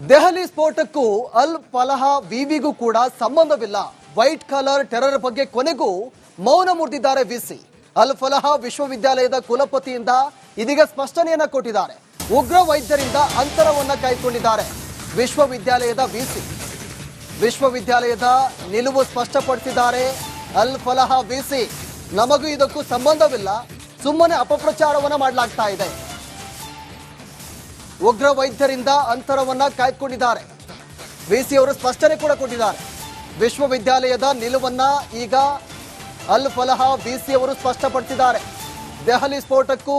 ದೆಹಲಿ ಸ್ಫೋಟಕ್ಕೂ ಅಲ್ ಫಲಾಹ ವಿವಿಗೂ ಕೂಡ ಸಂಬಂಧವಿಲ್ಲ. ವೈಟ್ ಕಾಲರ್ ಟೆರರ್ ಬಗ್ಗೆ ಕೊನೆಗೂ ಮೌನ ಮುರಿದಿದ್ದಾರೆ ವಿಸಿ. ಅಲ್ ಫಲಾಹ ವಿಶ್ವವಿದ್ಯಾಲಯದ ಕುಲಪತಿಯಿಂದ ಇದೀಗ ಸ್ಪಷ್ಟನೆಯನ್ನ ಕೊಟ್ಟಿದ್ದಾರೆ. ಉಗ್ರ ವೈದ್ಯರಿಂದ ಅಂತರವನ್ನ ಕಾಯ್ದುಕೊಂಡಿದ್ದಾರೆ ವಿಶ್ವವಿದ್ಯಾಲಯದ ವಿಸಿ. ವಿಶ್ವವಿದ್ಯಾಲಯದ ನಿಲುವು ಸ್ಪಷ್ಟಪಡಿಸಿದ್ದಾರೆ ಅಲ್ ಫಲಾಹ ವಿಸಿ. ನಮಗೂ ಇದಕ್ಕೂ ಸಂಬಂಧವಿಲ್ಲ, ಸುಮ್ಮನೆ ಅಪಪ್ರಚಾರವನ್ನ ಮಾಡಲಾಗ್ತಾ ಇದೆ. ಉಗ್ರ ವೈದ್ಯರಿಂದ ಅಂತರವನ್ನ ಕಾಯ್ದುಕೊಂಡಿದ್ದಾರೆ. ವಿಸಿ ಅವರು ಸ್ಪಷ್ಟನೆ ಕೂಡ ಕೊಟ್ಟಿದ್ದಾರೆ. ವಿಶ್ವವಿದ್ಯಾಲಯದ ನಿಲುವನ್ನ ಈಗ ಅಲ್ ಫಲಾಹ ವಿಸಿ ಅವರು ಸ್ಪಷ್ಟಪಡಿಸಿದ್ದಾರೆ. ದೆಹಲಿ ಸ್ಫೋಟಕ್ಕೂ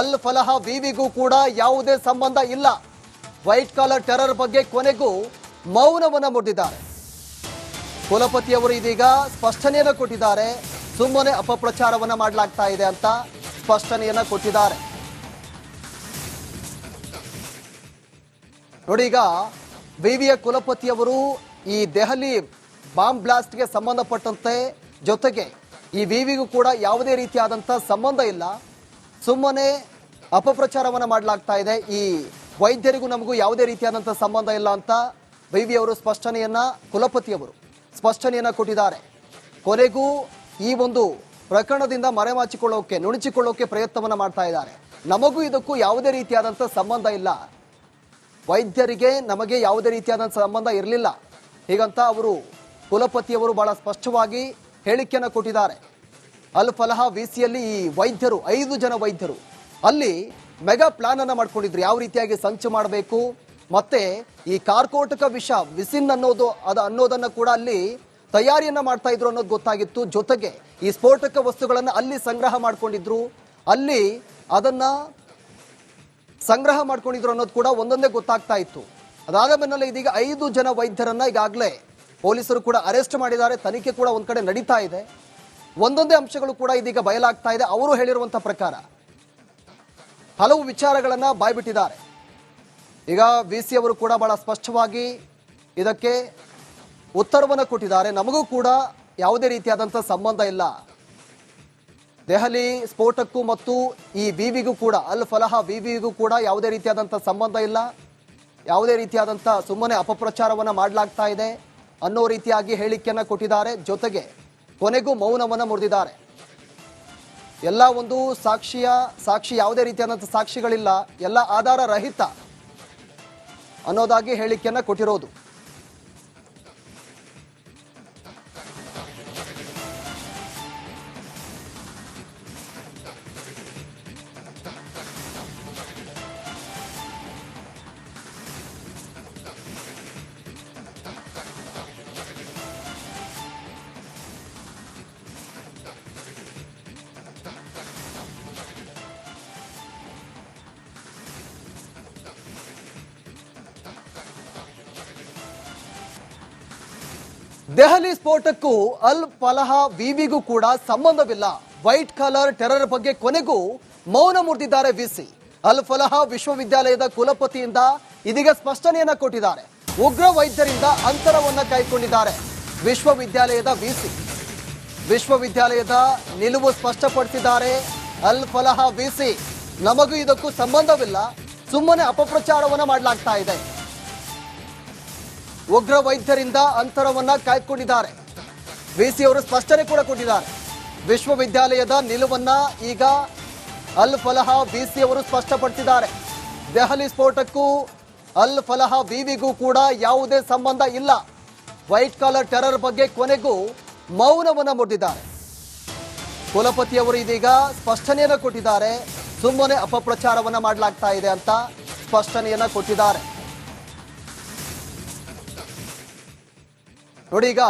ಅಲ್ ಫಲಾಹ ವಿವಿಗೂ ಕೂಡ ಯಾವುದೇ ಸಂಬಂಧ ಇಲ್ಲ. ವೈಟ್ ಕಾಲರ್ ಟೆರರ್ ಬಗ್ಗೆ ಕೊನೆಗೂ ಮೌನವನ್ನ ಮುರಿದಿದ್ದಾರೆ. ಕುಲಪತಿಯವರು ಇದೀಗ ಸ್ಪಷ್ಟನೆಯನ್ನ ಕೊಟ್ಟಿದ್ದಾರೆ. ಸುಮ್ಮನೆ ಅಪಪ್ರಚಾರವನ್ನ ಮಾಡಲಾಗ್ತಾ ಇದೆ ಅಂತ ಸ್ಪಷ್ಟನೆಯನ್ನ ಕೊಟ್ಟಿದ್ದಾರೆ. ನೋಡಿ, ಈಗ ವಿವಿಯ ಕುಲಪತಿಯವರು ಈ ದೆಹಲಿ ಬಾಂಬ್ ಬ್ಲಾಸ್ಟ್ಗೆ ಸಂಬಂಧಪಟ್ಟಂತೆ ಜೊತೆಗೆ ಈ ವಿವಿಗೂ ಕೂಡ ಯಾವುದೇ ರೀತಿಯಾದಂಥ ಸಂಬಂಧ ಇಲ್ಲ, ಸುಮ್ಮನೆ ಅಪಪ್ರಚಾರವನ್ನು ಮಾಡಲಾಗ್ತಾ ಇದೆ, ಈ ವೈದ್ಯರಿಗೂ ನಮಗೂ ಯಾವುದೇ ರೀತಿಯಾದಂಥ ಸಂಬಂಧ ಇಲ್ಲ ಅಂತ ವಿವಿ ಅವರು ಕುಲಪತಿಯವರು ಸ್ಪಷ್ಟನೆಯನ್ನ ಕೊಟ್ಟಿದ್ದಾರೆ. ಕೊನೆಗೂ ಈ ಒಂದು ಪ್ರಕರಣದಿಂದ ಮರೆಮಾಚಿಕೊಳ್ಳೋಕೆ ನುಣುಚಿಕೊಳ್ಳೋಕೆ ಪ್ರಯತ್ನವನ್ನು ಮಾಡ್ತಾ ಇದ್ದಾರೆ. ನಮಗೂ ಇದಕ್ಕೂ ಯಾವುದೇ ರೀತಿಯಾದಂಥ ಸಂಬಂಧ ಇಲ್ಲ, ವೈದ್ಯರಿಗೆ ನಮಗೆ ಯಾವುದೇ ರೀತಿಯಾದ ಸಂಬಂಧ ಇರಲಿಲ್ಲ, ಹೀಗಂತ ಅವರು ಕುಲಪತಿಯವರು ಬಹಳ ಸ್ಪಷ್ಟವಾಗಿ ಹೇಳಿಕೆಯನ್ನು ಕೊಟ್ಟಿದ್ದಾರೆ. ಅಲ್ ಫಲಾಹ ವಿಸಿಯಲ್ಲಿ ಈ ವೈದ್ಯರು 5 ಜನ ವೈದ್ಯರು ಅಲ್ಲಿ ಮೆಗಾ ಪ್ಲಾನ್ ಅನ್ನ ಮಾಡ್ಕೊಂಡಿದ್ರು, ಯಾವ ರೀತಿಯಾಗಿ ಸಂಚು ಮಾಡಬೇಕು, ಮತ್ತೆ ಈ ಕಾರ್ಕೋಟಕ ವಿಷ ವಿಸಿನ್ ಅನ್ನೋದನ್ನ ಕೂಡ ಅಲ್ಲಿ ತಯಾರಿಯನ್ನ ಮಾಡ್ತಾ ಇದ್ರು ಅನ್ನೋದು ಗೊತ್ತಾಗಿತ್ತು. ಜೊತೆಗೆ ಈ ಸ್ಫೋಟಕ ವಸ್ತುಗಳನ್ನು ಅಲ್ಲಿ ಸಂಗ್ರಹ ಮಾಡ್ಕೊಂಡಿದ್ರು, ಅಲ್ಲಿ ಅದನ್ನ ಸಂಗ್ರಹ ಮಾಡ್ಕೊಂಡಿದ್ರು ಅನ್ನೋದು ಕೂಡ ಒಂದೊಂದೇ ಗೊತ್ತಾಗ್ತಾ ಇತ್ತು. ಅದಾದ ಬೆನ್ನಲ್ಲೇ ಇದೀಗ 5 ಜನ ವೈದ್ಯರನ್ನ ಈಗಾಗಲೇ ಪೊಲೀಸರು ಕೂಡ ಅರೆಸ್ಟ್ ಮಾಡಿದ್ದಾರೆ. ತನಿಖೆ ಕೂಡ ಒಂದ್ ಕಡೆ ನಡೀತಾ ಇದೆ. ಒಂದೊಂದೇ ಅಂಶಗಳು ಕೂಡ ಇದೀಗ ಬಯಲಾಗ್ತಾ ಇದೆ. ಅವರು ಹೇಳಿರುವಂತಹ ಪ್ರಕಾರ ಹಲವು ವಿಚಾರಗಳನ್ನ ಬಾಯ್ಬಿಟ್ಟಿದ್ದಾರೆ. ಈಗ ವಿಸಿ ಅವರು ಕೂಡ ಬಹಳ ಸ್ಪಷ್ಟವಾಗಿ ಇದಕ್ಕೆ ಉತ್ತರವನ್ನು ಕೊಟ್ಟಿದ್ದಾರೆ. ನಮಗೂ ಕೂಡ ಯಾವುದೇ ರೀತಿಯಾದಂಥ ಸಂಬಂಧ ಇಲ್ಲ, ದೆಹಲಿ ಸ್ಫೋಟಕ್ಕೂ ಮತ್ತು ಈ ವಿವಿಗೂ ಕೂಡ ಅಲ್ ಫಲಾಹ ವಿವಿಗೂ ಕೂಡ ಯಾವುದೇ ರೀತಿಯಾದಂಥ ಸಂಬಂಧ ಇಲ್ಲ, ಯಾವುದೇ ರೀತಿಯಾದಂಥ ಸುಮ್ಮನೆ ಅಪಪ್ರಚಾರವನ್ನು ಮಾಡಲಾಗ್ತಾ ಇದೆ ಅನ್ನೋ ರೀತಿಯಾಗಿ ಹೇಳಿಕೆಯನ್ನು ಕೊಟ್ಟಿದ್ದಾರೆ. ಜೊತೆಗೆ ಕೊನೆಗೂ ಮೌನವನ್ನು ಮುರಿದಿದ್ದಾರೆ. ಎಲ್ಲ ಒಂದು ಸಾಕ್ಷಿ ಯಾವುದೇ ರೀತಿಯಾದಂಥ ಸಾಕ್ಷಿಗಳಿಲ್ಲ, ಎಲ್ಲ ಆಧಾರ ರಹಿತ ಅನ್ನೋದಾಗಿ ಹೇಳಿಕೆಯನ್ನು ಕೊಟ್ಟಿರೋದು. ದೆಹಲಿ ಸ್ಫೋಟಕ್ಕೂ ಅಲ್ ಫಲಾಹ ವಿವಿಗೂ ಕೂಡ ಸಂಬಂಧವಿಲ್ಲ. ವೈಟ್ ಕಾಲರ್ ಟೆರರ್ ಬಗ್ಗೆ ಕೊನೆಗೂ ಮೌನ ಮುರಿದಿದ್ದಾರೆ ವಿಸಿ. ಅಲ್ ಫಲಾಹ ವಿಶ್ವವಿದ್ಯಾಲಯದ ಕುಲಪತಿಯಿಂದ ಇದೀಗ ಸ್ಪಷ್ಟನೆಯನ್ನ ಕೊಟ್ಟಿದ್ದಾರೆ. ಉಗ್ರ ವೈದ್ಯರಿಂದ ಅಂತರವನ್ನ ಕಾಯ್ದುಕೊಂಡಿದ್ದಾರೆ ವಿಶ್ವವಿದ್ಯಾಲಯದ ವಿಸಿ. ವಿಶ್ವವಿದ್ಯಾಲಯದ ನಿಲುವು ಸ್ಪಷ್ಟಪಡಿಸಿದ್ದಾರೆ ಅಲ್ ಫಲಾಹ ವಿಸಿ. ನಮಗೂ ಇದಕ್ಕೂ ಸಂಬಂಧವಿಲ್ಲ, ಸುಮ್ಮನೆ ಅಪಪ್ರಚಾರವನ್ನ ಮಾಡಲಾಗ್ತಾ ಇದೆ. ಉಗ್ರ ವೈದ್ಯರಿಂದ ಅಂತರವನ್ನ ಕಾಯ್ದುಕೊಂಡಿದ್ದಾರೆ. ವಿಸಿ ಅವರು ಸ್ಪಷ್ಟನೆ ಕೂಡ ಕೊಟ್ಟಿದ್ದಾರೆ. ವಿಶ್ವವಿದ್ಯಾಲಯದ ನಿಲುವನ್ನ ಈಗ ಅಲ್ ಫಲಾಹ ವಿಸಿ ಅವರು ಸ್ಪಷ್ಟಪಡಿಸಿದ್ದಾರೆ. ದೆಹಲಿ ಸ್ಫೋಟಕ್ಕೂ ಅಲ್ ಫಲಾಹ ವಿವಿಗೂ ಕೂಡ ಯಾವುದೇ ಸಂಬಂಧ ಇಲ್ಲ. ವೈಟ್ ಕಾಲರ್ ಟೆರರ್ ಬಗ್ಗೆ ಕೊನೆಗೂ ಮೌನವನ್ನ ಮುರಿದಿದ್ದಾರೆ. ಕುಲಪತಿಯವರು ಇದೀಗ ಸ್ಪಷ್ಟನೆಯನ್ನ ಕೊಟ್ಟಿದ್ದಾರೆ. ಸುಮ್ಮನೆ ಅಪಪ್ರಚಾರವನ್ನ ಮಾಡಲಾಗ್ತಾ ಇದೆ ಅಂತ ಸ್ಪಷ್ಟನೆಯನ್ನ ಕೊಟ್ಟಿದ್ದಾರೆ. ನೋಡಿ, ಈಗ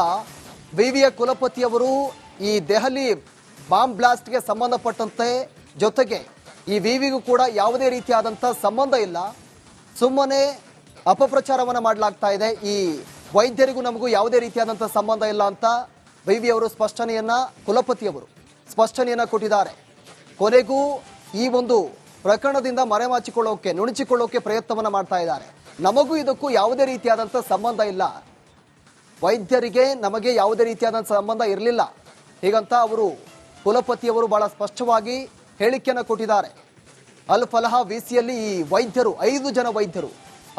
ವಿವಿಯ ಕುಲಪತಿಯವರು ಈ ದೆಹಲಿ ಬಾಂಬ್ ಬ್ಲಾಸ್ಟ್ಗೆ ಸಂಬಂಧಪಟ್ಟಂತೆ ಜೊತೆಗೆ ಈ ವಿವಿಗೂ ಕೂಡ ಯಾವುದೇ ರೀತಿಯಾದಂಥ ಸಂಬಂಧ ಇಲ್ಲ, ಸುಮ್ಮನೆ ಅಪಪ್ರಚಾರವನ್ನು ಮಾಡಲಾಗ್ತಾ ಇದೆ, ಈ ವೈದ್ಯರಿಗೂ ನಮಗೂ ಯಾವುದೇ ರೀತಿಯಾದಂಥ ಸಂಬಂಧ ಇಲ್ಲ ಅಂತ ವಿವಿ ಅವರು ಕುಲಪತಿಯವರು ಸ್ಪಷ್ಟನೆಯನ್ನ ಕೊಟ್ಟಿದ್ದಾರೆ. ಕೊನೆಗೂ ಈ ಒಂದು ಪ್ರಕರಣದಿಂದ ಮರೆಮಾಚಿಕೊಳ್ಳೋಕೆ ನುಣುಚಿಕೊಳ್ಳೋಕೆ ಪ್ರಯತ್ನವನ್ನು ಮಾಡ್ತಾ ಇದ್ದಾರೆ. ನಮಗೂ ಇದಕ್ಕೂ ಯಾವುದೇ ರೀತಿಯಾದಂಥ ಸಂಬಂಧ ಇಲ್ಲ, ವೈದ್ಯರಿಗೆ ನಮಗೆ ಯಾವುದೇ ರೀತಿಯಾದ ಸಂಬಂಧ ಇರಲಿಲ್ಲ, ಹೀಗಂತ ಅವರು ಕುಲಪತಿಯವರು ಬಹಳ ಸ್ಪಷ್ಟವಾಗಿ ಹೇಳಿಕೆಯನ್ನು ಕೊಟ್ಟಿದ್ದಾರೆ. ಅಲ್ ಫಲಾಹ ವಿಸಿಯಲ್ಲಿ ಈ ವೈದ್ಯರು 5 ಜನ ವೈದ್ಯರು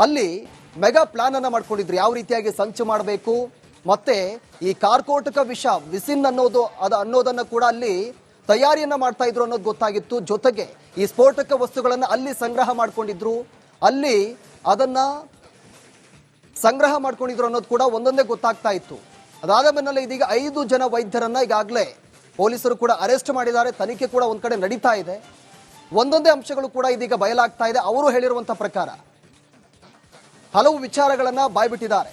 ಅಲ್ಲಿ ಮೆಗಾ ಪ್ಲಾನ್ ಅನ್ನ ಮಾಡ್ಕೊಂಡಿದ್ರು, ಯಾವ ರೀತಿಯಾಗಿ ಸಂಚು ಮಾಡಬೇಕು, ಮತ್ತೆ ಈ ಕಾರ್ಕೋಟಕ ವಿಷ ವಿಸಿನ್ ಅನ್ನೋದನ್ನ ಕೂಡ ಅಲ್ಲಿ ತಯಾರಿಯನ್ನ ಮಾಡ್ತಾ ಇದ್ರು ಅನ್ನೋದು ಗೊತ್ತಾಗಿತ್ತು. ಜೊತೆಗೆ ಈ ಸ್ಫೋಟಕ ವಸ್ತುಗಳನ್ನ ಅಲ್ಲಿ ಸಂಗ್ರಹ ಮಾಡ್ಕೊಂಡಿದ್ರು, ಅಲ್ಲಿ ಅದನ್ನ ಸಂಗ್ರಹ ಮಾಡ್ಕೊಂಡಿದ್ರು ಅನ್ನೋದು ಕೂಡ ಒಂದೊಂದೇ ಗೊತ್ತಾಗ್ತಾ ಇತ್ತು. ಅದಾದ ಬೆನ್ನಲ್ಲೇ ಇದೀಗ 5 ಜನ ವೈದ್ಯರನ್ನ ಈಗಾಗಲೇ ಪೊಲೀಸರು ಕೂಡ ಅರೆಸ್ಟ್ ಮಾಡಿದ್ದಾರೆ. ತನಿಖೆ ಕೂಡ ಒಂದ್ ಕಡೆ ನಡೀತಾ ಇದೆ. ಒಂದೊಂದೇ ಅಂಶಗಳು ಕೂಡ ಇದೀಗ ಬಯಲಾಗ್ತಾ ಇದೆ. ಅವರು ಹೇಳಿರುವಂತಹ ಪ್ರಕಾರ ಹಲವು ವಿಚಾರಗಳನ್ನ ಬಾಯ್ಬಿಟ್ಟಿದ್ದಾರೆ.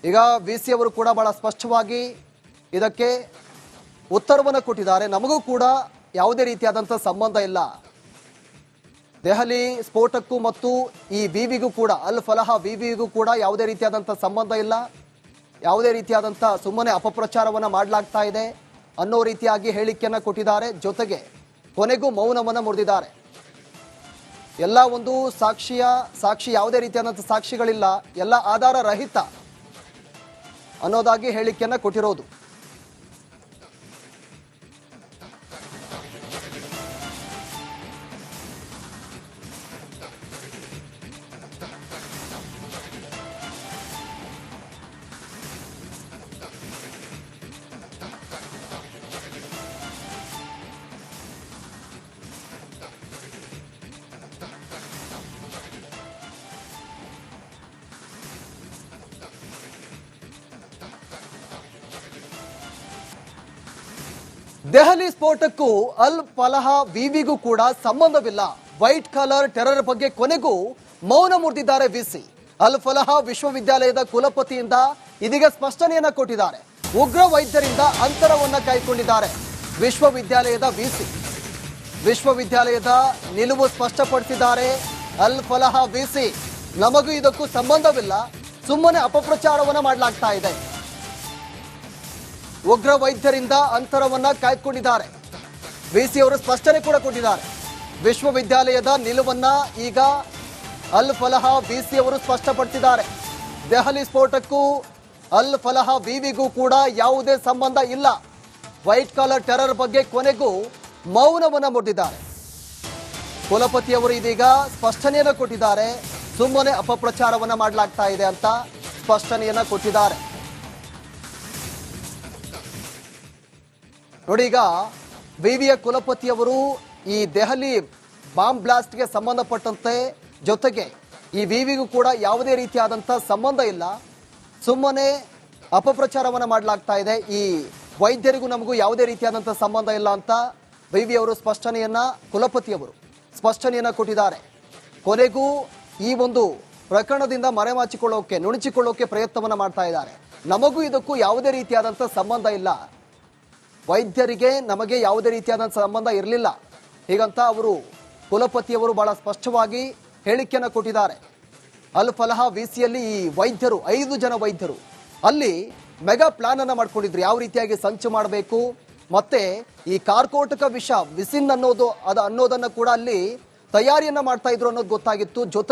ಈಗ VC ಅವರು ಕೂಡ ಬಹಳ ಸ್ಪಷ್ಟವಾಗಿ ಇದಕ್ಕೆ ಉತ್ತರವನ್ನು ಕೊಟ್ಟಿದ್ದಾರೆ. ನಮಗೂ ಕೂಡ ಯಾವುದೇ ರೀತಿಯಾದಂತಹ ಸಂಬಂಧ ಇಲ್ಲ, ದೆಹಲಿ ಸ್ಫೋಟಕ್ಕೂ ಮತ್ತು ಈ ವಿವಿಗೂ ಕೂಡ ಅಲ್ ಫಲಾಹ ವಿವಿಗೂ ಕೂಡ ಯಾವುದೇ ರೀತಿಯಾದಂತಹ ಸಂಬಂಧ ಇಲ್ಲ, ಯಾವುದೇ ರೀತಿಯಾದಂತಹ ಸುಮ್ಮನೆ ಅಪಪ್ರಚಾರವನ್ನ ಮಾಡಲಾಗ್ತಾ ಇದೆ ಅನ್ನೋ ರೀತಿಯಾಗಿ ಹೇಳಿಕೆಯನ್ನ ಕೊಟ್ಟಿದ್ದಾರೆ. ಜೊತೆಗೆ ಕೊನೆಗೂ ಮೌನವನ್ನ ಮುರಿದಿದ್ದಾರೆ. ಎಲ್ಲ ಒಂದು ಸಾಕ್ಷಿ ಯಾವುದೇ ರೀತಿಯಾದಂತಹ ಸಾಕ್ಷಿಗಳಿಲ್ಲ, ಎಲ್ಲ ಆಧಾರ ರಹಿತ ಅನ್ನೋದಾಗಿ ಹೇಳಿಕೆಯನ್ನ ಕೊಟ್ಟಿರೋದು. ದೆಹಲಿ ಸ್ಫೋಟಕ್ಕೂ ಅಲ್ ಫಲಾಹ ವಿವಿಗೂ ಕೂಡ ಸಂಬಂಧವಿಲ್ಲ, ವೈಟ್ ಕಾಲರ್ ಟೆರರ್ ಬಗ್ಗೆ ಕೊನೆಗೂ ಮೌನ ಮುರಿದಿದ್ದಾರೆ VC. ಅಲ್ ಫಲಾಹ ವಿಶ್ವವಿದ್ಯಾಲಯದ ಕುಲಪತಿಯಿಂದ ಇದೀಗ ಸ್ಪಷ್ಟನೆಯನ್ನ ಕೊಟ್ಟಿದ್ದಾರೆ. ಉಗ್ರ ವೈದ್ಯರಿಂದ ಅಂತರವನ್ನ ಕಾಯ್ಕೊಂಡಿದ್ದಾರೆ ವಿಶ್ವವಿದ್ಯಾಲಯದ VC. ವಿಶ್ವವಿದ್ಯಾಲಯದ ನಿಲುವು ಸ್ಪಷ್ಟಪಡಿಸಿದ್ದಾರೆ ಅಲ್ ಫಲಾಹ VC. ನಮಗೂ ಇದಕ್ಕೂ ಸಂಬಂಧವಿಲ್ಲ, ಸುಮ್ಮನೆ ಅಪಪ್ರಚಾರವನ್ನ ಮಾಡಲಾಗ್ತಾ ಇದೆ. ಉಗ್ರ ವೈದ್ಯರಿಂದ ಅಂತರವನ್ನ ಕಾಯ್ದುಕೊಂಡಿದ್ದಾರೆ. VC ಅವರು ಸ್ಪಷ್ಟನೆ ಕೂಡ ಕೊಟ್ಟಿದ್ದಾರೆ. ವಿಶ್ವವಿದ್ಯಾಲಯದ ನಿಲುವನ್ನ ಈಗ ಅಲ್ ಫಲಾಹ VC ಅವರು ಸ್ಪಷ್ಟಪಡಿಸಿದ್ದಾರೆ. ದೆಹಲಿ ಸ್ಫೋಟಕ್ಕೂ ಅಲ್ ಫಲಾಹ ವಿವಿಗೂ ಕೂಡ ಯಾವುದೇ ಸಂಬಂಧ ಇಲ್ಲ, ವೈಟ್ ಕಾಲರ್ ಟೆರರ್ ಬಗ್ಗೆ ಕೊನೆಗೂ ಮೌನವನ್ನ ಮುರಿದಿದ್ದಾರೆ. ಕುಲಪತಿಯವರು ಇದೀಗ ಸ್ಪಷ್ಟನೆಯನ್ನ ಕೊಟ್ಟಿದ್ದಾರೆ. ಸುಮ್ಮನೆ ಅಪಪ್ರಚಾರವನ್ನ ಮಾಡಲಾಗ್ತಾ ಇದೆ ಅಂತ ಸ್ಪಷ್ಟನೆಯನ್ನ ಕೊಟ್ಟಿದ್ದಾರೆ. ನೋಡಿ, ಈಗ ವಿವಿಯ ಕುಲಪತಿಯವರು ಈ ದೆಹಲಿ ಬಾಂಬ್ ಬ್ಲಾಸ್ಟ್ಗೆ ಸಂಬಂಧಪಟ್ಟಂತೆ, ಜೊತೆಗೆ ಈ ವಿವಿಗೂ ಕೂಡ ಯಾವುದೇ ರೀತಿಯಾದಂತಹ ಸಂಬಂಧ ಇಲ್ಲ, ಸುಮ್ಮನೆ ಅಪಪ್ರಚಾರವನ್ನ ಮಾಡಲಾಗ್ತಾ ಇದೆ, ಈ ವೈದ್ಯರಿಗೂ ನಮಗೂ ಯಾವುದೇ ರೀತಿಯಾದಂತಹ ಸಂಬಂಧ ಇಲ್ಲ ಅಂತ ವಿವಿ ಅವರು ಕುಲಪತಿಯವರು ಸ್ಪಷ್ಟನೆಯನ್ನ ಕೊಟ್ಟಿದ್ದಾರೆ. ಕೊನೆಗೂ ಈ ಒಂದು ಪ್ರಕರಣದಿಂದ ನುಣುಚಿಕೊಳ್ಳೋಕೆ ಪ್ರಯತ್ನವನ್ನ ಮಾಡ್ತಾ ಇದ್ದಾರೆ. ನಮಗೂ ಇದಕ್ಕೂ ಯಾವುದೇ ರೀತಿಯಾದಂತಹ ಸಂಬಂಧ ಇಲ್ಲ, ವೈದ್ಯರಿಗೆ ನಮಗೆ ಯಾವುದೇ ರೀತಿಯಾದ ಸಂಬಂಧ ಇರಲಿಲ್ಲ, ಹೀಗಂತ ಅವರು ಕುಲಪತಿಯವರು ಬಹಳ ಸ್ಪಷ್ಟವಾಗಿ ಹೇಳಿಕೆಯನ್ನು ಕೊಟ್ಟಿದ್ದಾರೆ. ಅಲ್ ಫಲಾಹ VCಯಲ್ಲಿ ಈ ವೈದ್ಯರು 5 ಜನ ವೈದ್ಯರು ಅಲ್ಲಿ ಮೆಗಾ ಪ್ಲಾನ್ ಅನ್ನ ಮಾಡ್ಕೊಂಡಿದ್ರು, ಯಾವ ರೀತಿಯಾಗಿ ಸಂಚು ಮಾಡಬೇಕು, ಮತ್ತೆ ಈ ಕಾರ್ಕೋಟಕ ವಿಷ ವಿಸಿನ್ ಅನ್ನೋದನ್ನ ಕೂಡ ಅಲ್ಲಿ ತಯಾರಿಯನ್ನ ಮಾಡ್ತಾ ಇದ್ರು ಅನ್ನೋದು ಗೊತ್ತಾಗಿತ್ತು. ಜೊತೆಗೆ